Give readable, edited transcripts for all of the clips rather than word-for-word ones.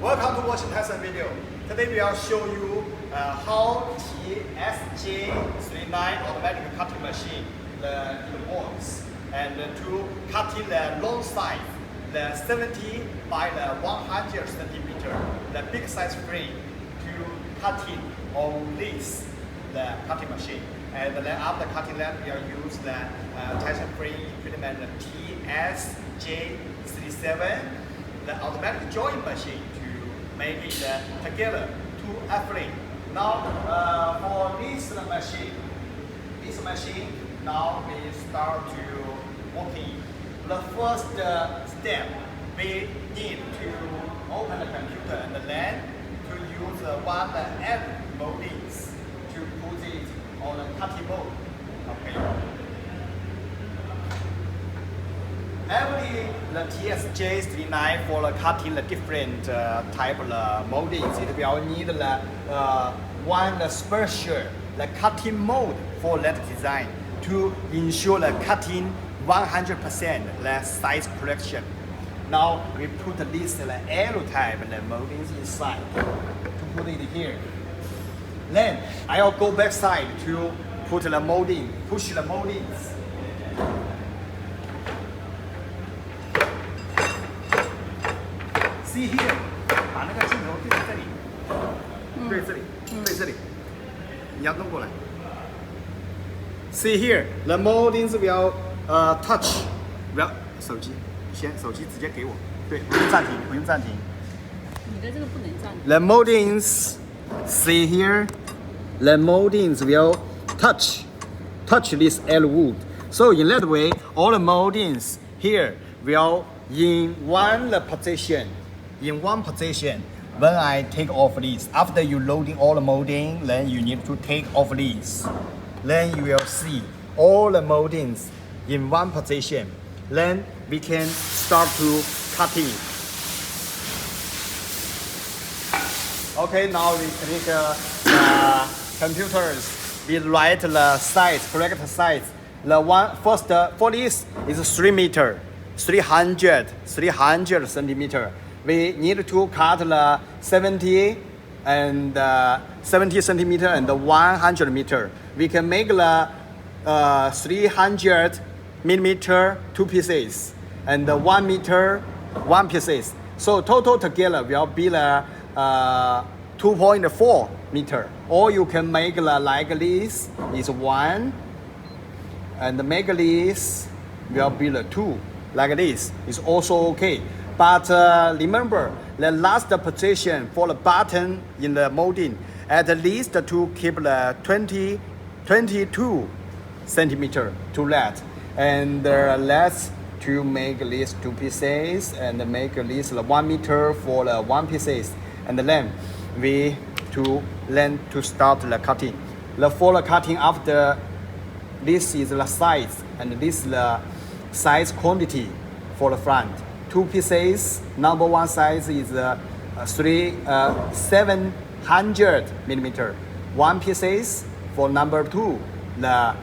Welcome to watching Tyson video. Today we will show you how TS-J39 automatic cutting machine works, and to cutting the long size, the 70 by the 100 centimeter, the big size frame to cutting on this the cutting machine. And then after cutting that, we will use the Tyson frame equipment TS-J37, the automatic joint machine to make it together to a frame. Now for this machine, now we start to working. The first step, we need to open the computer and then to use one F moldings to put it on the cutting mode. Okay. The TS-J39 for cutting the different type of moldings, it will need one special cutting mode for that design to ensure the cutting 100% the size correction. Now we put this L type moldings inside to put it here. Then I'll go back side to put the molding, push the moldings. See here， 把那个镜头对着这里，对这里，对这里，你要弄过来。See here, the moldings will touch. 不要手机，手机直接给我。对，不用暂停，不用暂停。你的这个不能暂停。 The moldings, see here, the moldings will touch this L wood. So in that way, all the moldings here will in one position. In one position, when I take off this, after you loading all the molding, then you need to take off this. Then you will see all the moldings in one position. Then we can start to cutting. Okay, now we click computers. We write the size, correct size. The one first for this is 3 meter, 300 centimeter. We need to cut the 70 and 70 centimeter and 100 meter. We can make the 300 millimeter 2 pieces and 1 meter 1 pieces. So total together will be the 2.4 meter. Or you can make like this is 1, and make this will be the 2. Like this is also okay. But remember, the last position for the button in the molding, at least to keep the 22 centimeter to that. And let's to make these 2 pieces and make this 1 meter for the 1 pieces. And then we to start the cutting. For the cutting after, this is the size and this is the size quantity for the front. 2 pieces, number 1 size is 700 millimeter. 1 pieces for number 2, the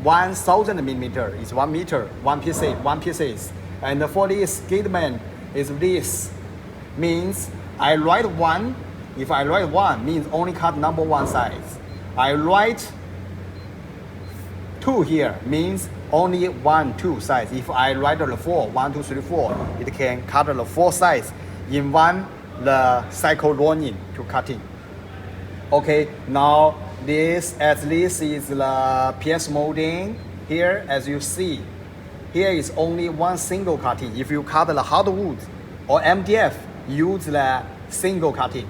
1000 millimeter is 1 meter, 1 pieces. And for this statement is this, means I write 1, if I write 1 means only cut number 1 size. I write 2 here means only 1, 2 size. If I write the 4, 1, 2, 3, 4, it can cut the 4 size in one the cycle running to cutting. Okay, now this at least is the PS molding. Here, as you see, here is only one single cutting. If you cut the hardwood or MDF, use the single cutting.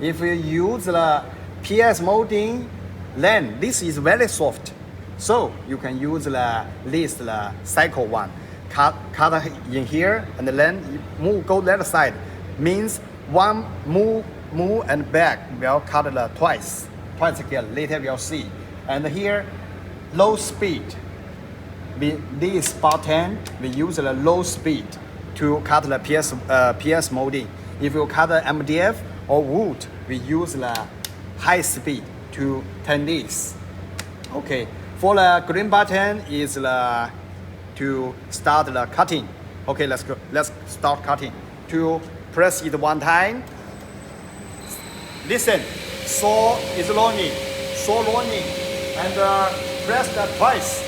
If you use the PS molding, then this is very soft. So you can use the cycle one. Cut in here and then go that side. Means one move and back will cut twice again. Later we'll see. And here low speed. This button we use the low speed to cut the PS molding. If you cut the MDF or wood, we use the high speed to turn this. Okay. For the green button is to start the cutting. Okay, let's go. Let's start cutting. To press it 1 time Listen, saw is rolling, saw rolling, and press that twice.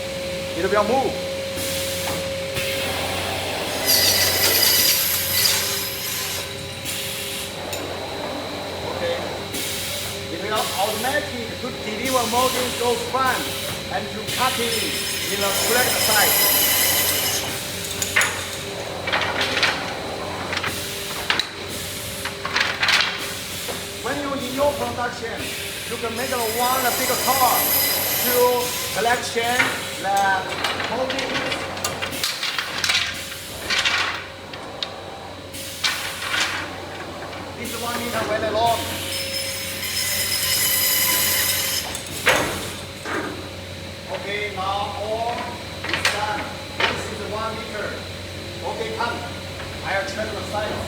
It will move. Okay. It will automatically to deliver molding go front and to cutting in the correct side. When you in your production, you can make one big car to collection the molding. This 1 meter very long. Okay, now all is done. This is 1 meter. Okay, come. I will check the size.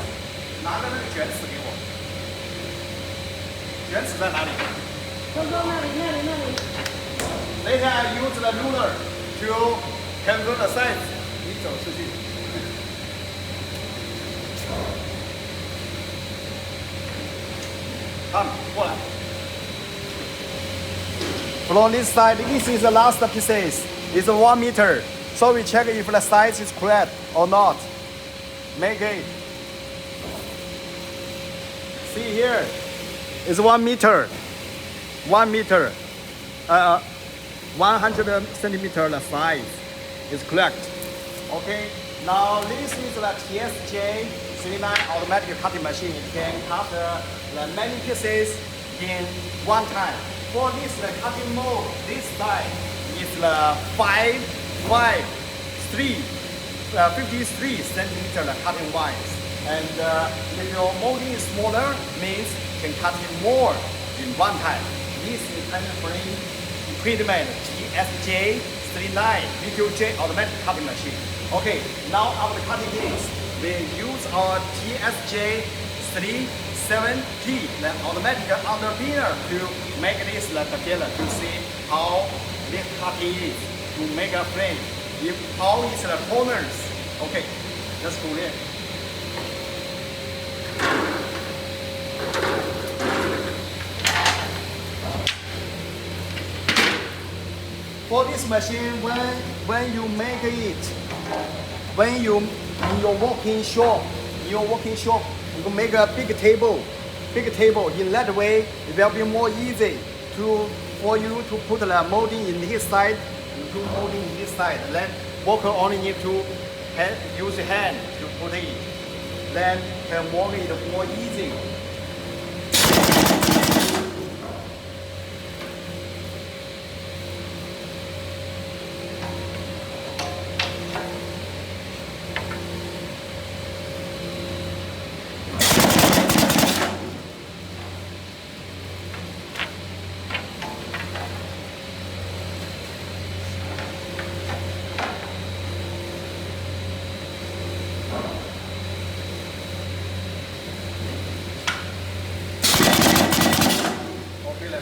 拿着那个卷尺给我。卷尺在哪里？刚刚那里。Later I use the ruler to convert the size. 你走出去。Come, 过来。From this side, this is the last pieces. It's 1 meter. So we check if the size is correct or not. Make it. See here. It's 1 meter. 1 meter. 100 centimeter the size is correct. Okay. Now this is the TS-J39 automatic cutting machine. It can cut the many pieces in one time. For this the cutting mold, this side is the 53 centimeter the cutting wise. And if your molding is smaller, means can cut it more in one time. This is frame equipment TS-J39 PQJ Automatic cutting machine. Okay, now after cutting this, we use our TS-J37P, the automatic underpinner, to make this together to see how this cutting is to make a frame. If how is the corners. Okay, let's go in. For this machine, when you make it, when you in your working shop, you can make a big table. In that way, it will be more easy for you to put the molding in this side, and do molding in this side. Then worker only need to use the hand to put it. Then can mold it more easy.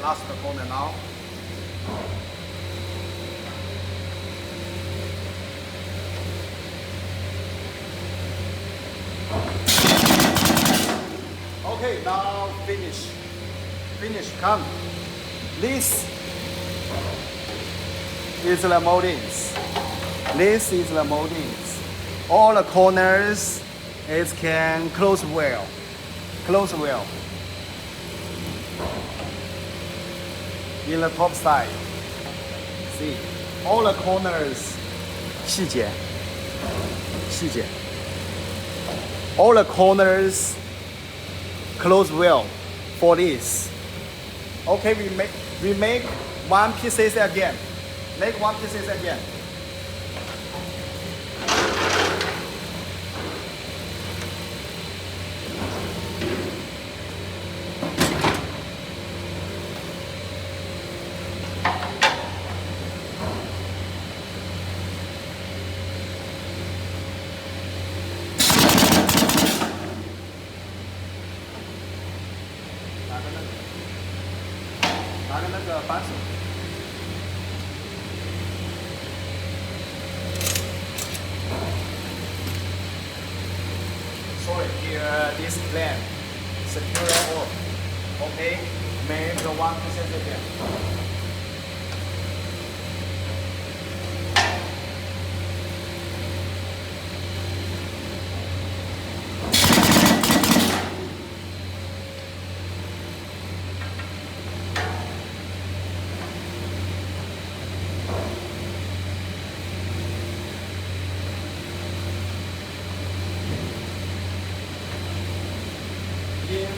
Last corner now. Okay, now finish. Come. This is the moldings. All the corners it can close well. In the top side, see all the corners, 细节. All the corners close well for this. Okay, we make one pieces again. Sorry, here this clamp secure all. Okay, make the one piece again.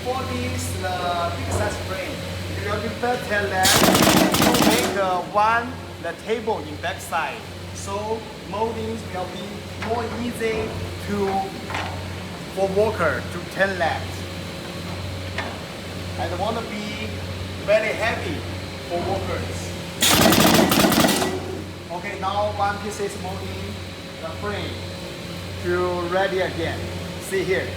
For this big size frame, you will better that to make the table in back side. So moldings will be more easy for worker to turn left. And want to be very heavy for workers. Okay, now one piece is molding the frame to ready again. See here.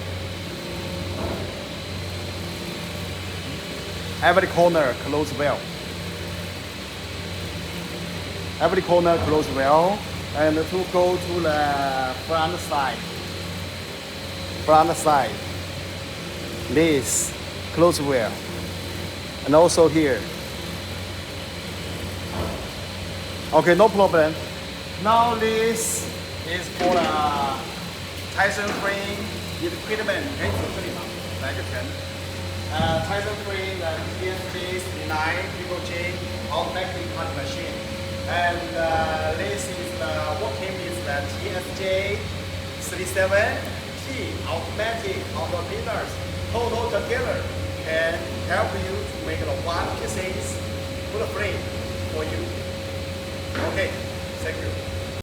Every corner close well. Every corner close well. And to go to the front side. Front side. This close well. And also here. Okay, no problem. Now this is for the Tyson frame equipment. 可以走这里吗？来个拳。Tyson frame, TS-J39 PQJ Automatic cutting machine. And this is the working with the TS-J39 Automatic auto cleaners. Total together can help you to make the one pieces full frame for you. Okay, thank you.